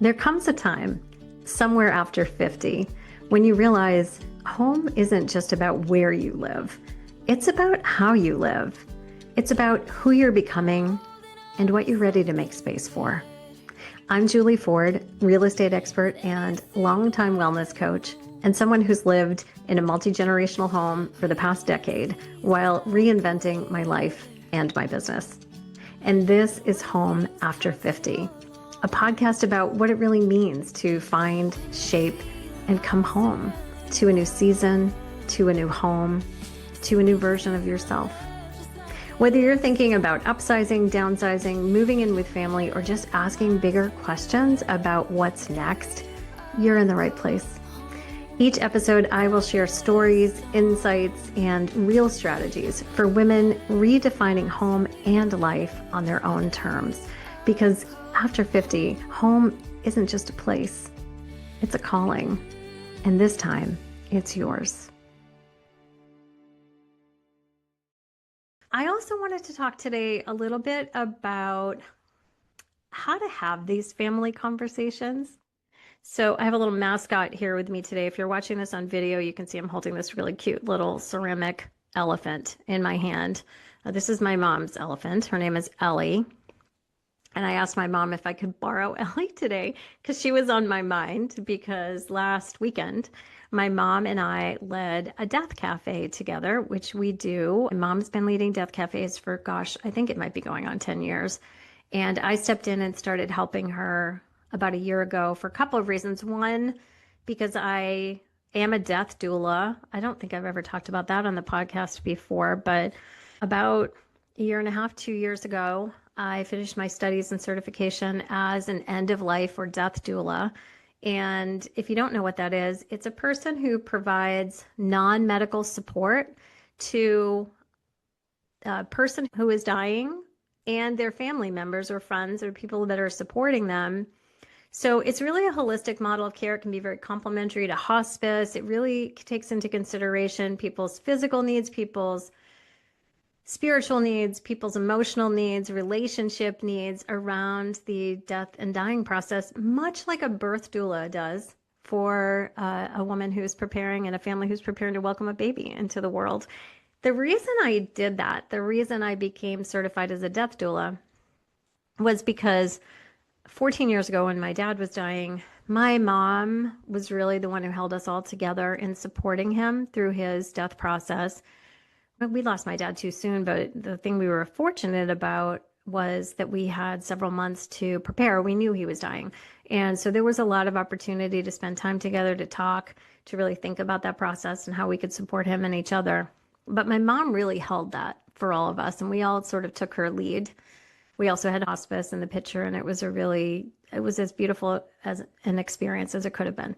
There comes a time, somewhere after 50, when you realize home isn't just about where you live. It's about how you live. It's about who you're becoming and what you're ready to make space for. I'm Juli Ford, real estate expert and longtime wellness coach, and someone who's lived in a multi-generational home for the past decade while reinventing my life and my business. And this is Home After 50, a podcast about what it really means to find, shape, and come home to a new season, to a new home, to a new version of yourself. Whether you're thinking about upsizing, downsizing, moving in with family, or just asking bigger questions about what's next, you're in the right place. Each episode, I will share stories, insights, and real strategies for women redefining home and life on their own terms. Because after 50, home isn't just a place, it's a calling. And this time, it's yours. I also wanted to talk today a little bit about how to have these family conversations. So I have a little mascot here with me today. If you're watching this on video, you can see I'm holding this really cute little ceramic elephant in my hand. This is my mom's elephant. Her name is Ellie. And I asked my mom if I could borrow Ellie today because she was on my mind, because last weekend, my mom and I led a death cafe together, which we do. My mom's been leading death cafes for, I think it might be going on 10 years. And I stepped in and started helping her about a year ago for a couple of reasons. One, because I am a death doula. I don't think I've ever talked about that on the podcast before, but about a year and a half, 2 years ago, I finished my studies and certification as an end-of-life or death doula. And if you don't know what that is, it's a person who provides non-medical support to a person who is dying and their family members or friends or people that are supporting them. So it's really a holistic model of care. It can be very complementary to hospice. It really takes into consideration people's physical needs, people's spiritual needs, people's emotional needs, relationship needs around the death and dying process, much like a birth doula does for a woman who's preparing and a family who's preparing to welcome a baby into the world. The reason I did that, the reason I became certified as a death doula, was because 14 years ago when my dad was dying, my mom was really the one who held us all together in supporting him through his death process. We lost my dad too soon, but the thing we were fortunate about was that we had several months to prepare. We knew he was dying. And so there was a lot of opportunity to spend time together, to talk, to really think about that process and how we could support him and each other. But my mom really held that for all of us, and we all sort of took her lead. We also had hospice in the picture, and it was as beautiful as an experience as it could have been.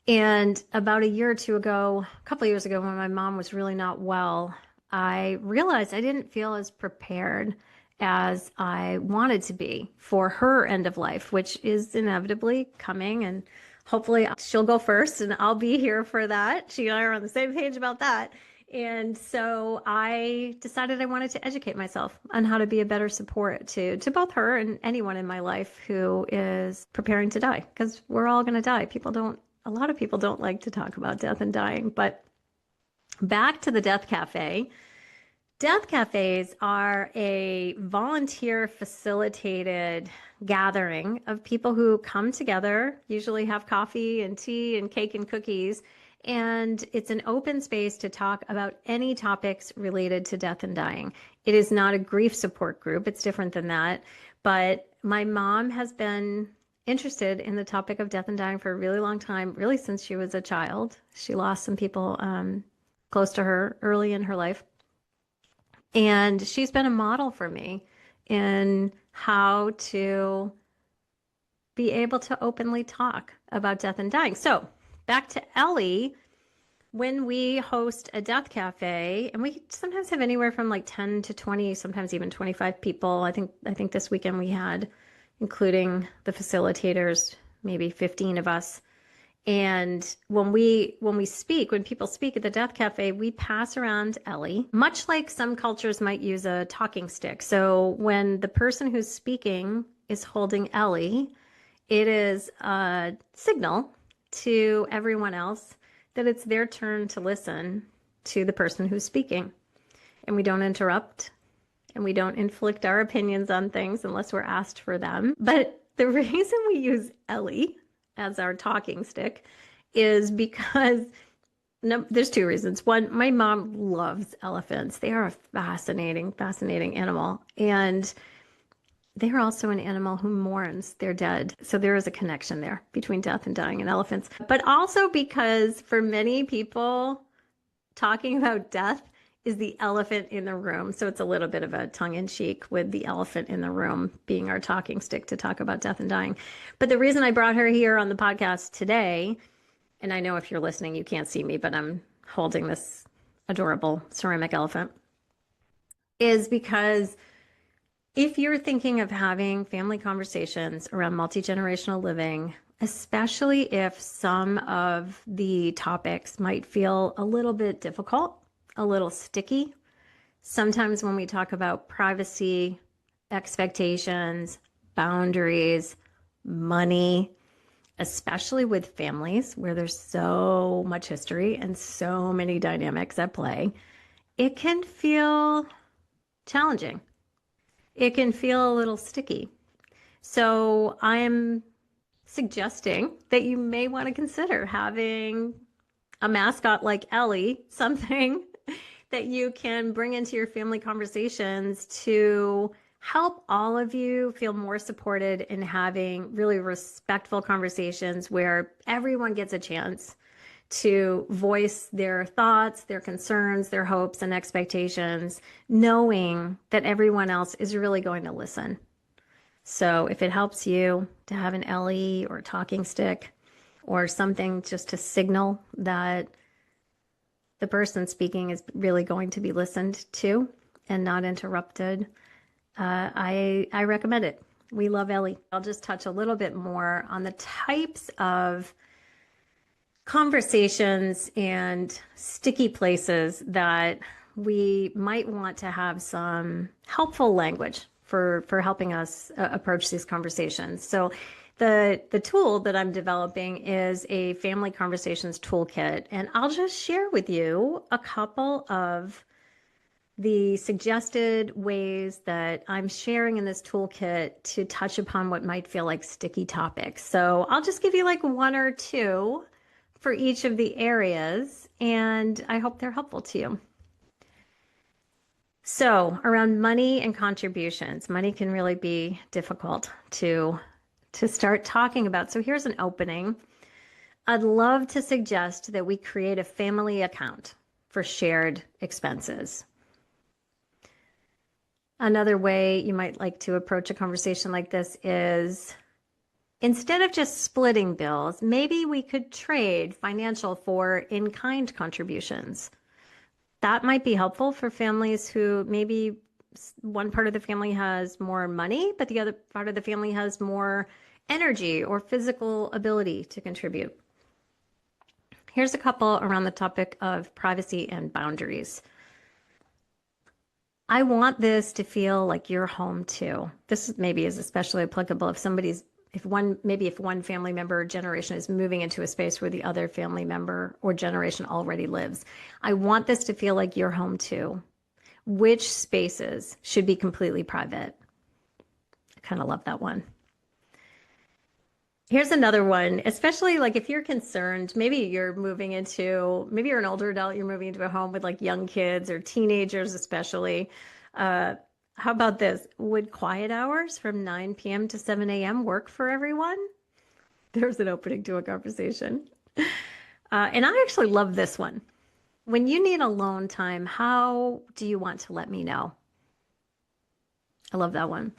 And about a year or two ago, a couple of years ago, when my mom was really not well, I realized I didn't feel as prepared as I wanted to be for her end of life, which is inevitably coming. And hopefully she'll go first and I'll be here for that. She and I are on the same page about that. And so I decided I wanted to educate myself on how to be a better support to both her and anyone in my life who is preparing to die, because we're all going to die. A lot of people don't like to talk about death and dying. But back to the death cafe. Death cafes are a volunteer facilitated gathering of people who come together, usually have coffee and tea and cake and cookies. And it's an open space to talk about any topics related to death and dying. It is not a grief support group. It's different than that. But my mom has been interested in the topic of death and dying for a really long time, really since she was a child. She lost some people close to her early in her life. And she's been a model for me in how to be able to openly talk about death and dying. So back to Ellie. When we host a death cafe, and we sometimes have anywhere from like 10 to 20, sometimes even 25 people. I think this weekend we had, including the facilitators, maybe 15 of us. And when people speak at the Death Cafe, we pass around Ellie, much like some cultures might use a talking stick. So when the person who's speaking is holding Ellie, It is a signal to everyone else that it's their turn to listen to the person who's speaking. And we don't interrupt and we don't inflict our opinions on things unless we're asked for them. But the reason we use Ellie as our talking stick is because no, there's two reasons. One, my mom loves elephants. They are a fascinating, fascinating animal. And they are also an animal who mourns their dead. So there is a connection there between death and dying and elephants. But also because for many people, talking about death is the elephant in the room. So it's a little bit of a tongue in cheek with the elephant in the room being our talking stick to talk about death and dying. But the reason I brought her here on the podcast today, and I know if you're listening, you can't see me, but I'm holding this adorable ceramic elephant, is because if you're thinking of having family conversations around multi-generational living, especially if some of the topics might feel a little bit difficult, a little sticky, sometimes when we talk about privacy, expectations, boundaries, money, especially with families where there's so much history and so many dynamics at play, it can feel challenging. It can feel a little sticky. So I'm suggesting that you may want to consider having a mascot like Ellie, something that you can bring into your family conversations to help all of you feel more supported in having really respectful conversations where everyone gets a chance to voice their thoughts, their concerns, their hopes and expectations, knowing that everyone else is really going to listen. So if it helps you to have an Ellie or talking stick or something just to signal that the person speaking is really going to be listened to and not interrupted, I recommend it. We love Ellie. I'll just touch a little bit more on the types of conversations and sticky places that we might want to have some helpful language for helping us approach these conversations. So the tool that I'm developing is a family conversations toolkit, and I'll just share with you a couple of the suggested ways that I'm sharing in this toolkit to touch upon what might feel like sticky topics. So I'll just give you like one or two for each of the areas, and I hope they're helpful to you. So around money and contributions, money can really be difficult to start talking about. So here's an opening. I'd love to suggest that we create a family account for shared expenses. Another way you might like to approach a conversation like this is instead of just splitting bills, maybe we could trade financial for in-kind contributions. That might be helpful for families who maybe one part of the family has more money, but the other part of the family has more energy or physical ability to contribute. Here's a couple around the topic of privacy and boundaries. I want this to feel like you're home too. This maybe is especially applicable if one family member or generation is moving into a space where the other family member or generation already lives. I want this to feel like you're home too. Which spaces should be completely private? I kind of love that one. Here's another one, especially like if you're concerned, maybe you're an older adult, you're moving into a home with like young kids or teenagers, especially. How about this? Would quiet hours from 9 p.m. to 7 a.m. work for everyone? There's an opening to a conversation. And I actually love this one. When you need alone time, how do you want to let me know? I love that one.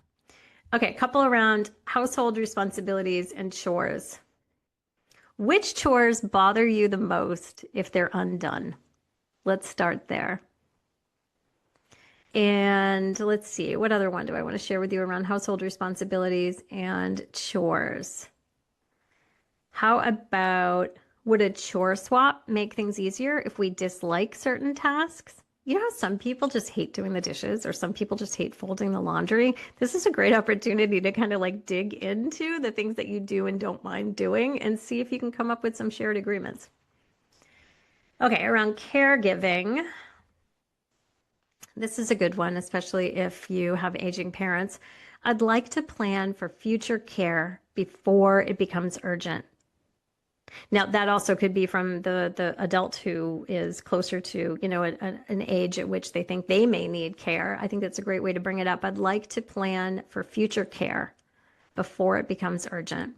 Okay, a couple around household responsibilities and chores. Which chores bother you the most if they're undone? Let's start there. And let's see, what other one do I want to share with you around household responsibilities and chores? How about, would a chore swap make things easier if we dislike certain tasks? You know how some people just hate doing the dishes or some people just hate folding the laundry? This is a great opportunity to kind of like dig into the things that you do and don't mind doing and see if you can come up with some shared agreements. Okay, around caregiving. This is a good one, especially if you have aging parents. I'd like to plan for future care before it becomes urgent. Now, that also could be from the adult who is closer to, an age at which they think they may need care. I think that's a great way to bring it up. I'd like to plan for future care before it becomes urgent.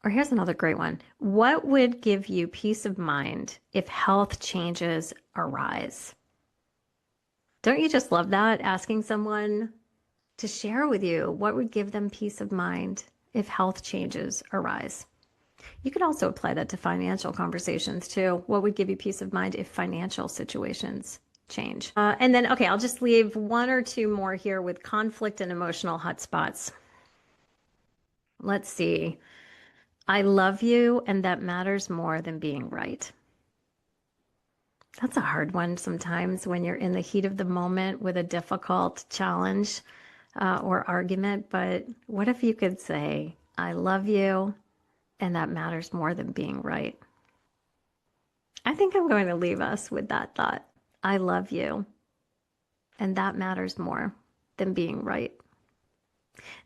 Or here's another great one. What would give you peace of mind if health changes arise? Don't you just love that? Asking someone to share with you what would give them peace of mind if health changes arise. You could also apply that to financial conversations too. What would give you peace of mind if financial situations change? And then, okay, I'll just leave one or two more here with conflict and emotional hotspots. Let's see. I love you, and that matters more than being right. That's a hard one sometimes when you're in the heat of the moment with a difficult challenge or argument. But what if you could say, I love you, and that matters more than being right? I think I'm going to leave us with that thought. I love you, and that matters more than being right.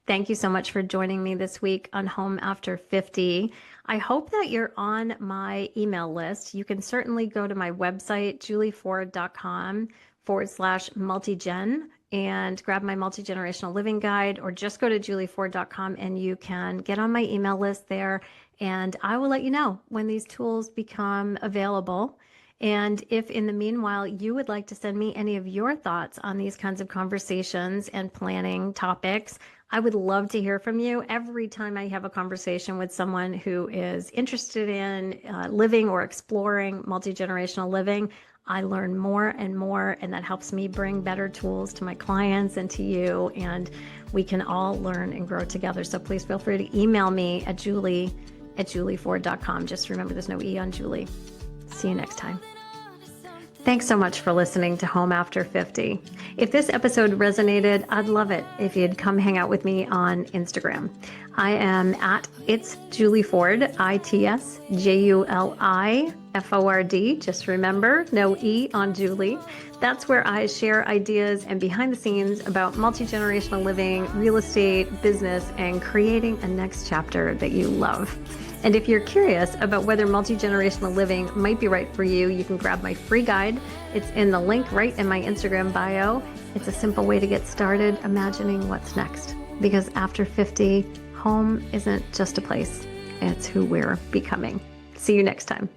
Thank you so much for joining me this week on Home After 50. I hope that you're on my email list. You can certainly go to my website, juliford.com/multigen, and grab my multi-generational living guide, or just go to juliford.com and you can get on my email list there. And I will let you know when these tools become available. And if in the meanwhile you would like to send me any of your thoughts on these kinds of conversations and planning topics, I would love to hear from you. Every time I have a conversation with someone who is interested in living or exploring multi-generational living, I learn more and more, and that helps me bring better tools to my clients and to you, and we can all learn and grow together. So please feel free to email me at julie@juliford.com. Just remember there's no E on Julie. See you next time. Thanks so much for listening to Home After 50. If this episode resonated, I'd love it if you'd come hang out with me on Instagram. I am at It's Juli Ford, ITSJULIFORD. Just remember, no E on Julie. That's where I share ideas and behind the scenes about multi-generational living, real estate, business, and creating a next chapter that you love. And if you're curious about whether multi-generational living might be right for you, you can grab my free guide. It's in the link right in my Instagram bio. It's a simple way to get started imagining what's next. Because after 50, home isn't just a place, it's who we're becoming. See you next time.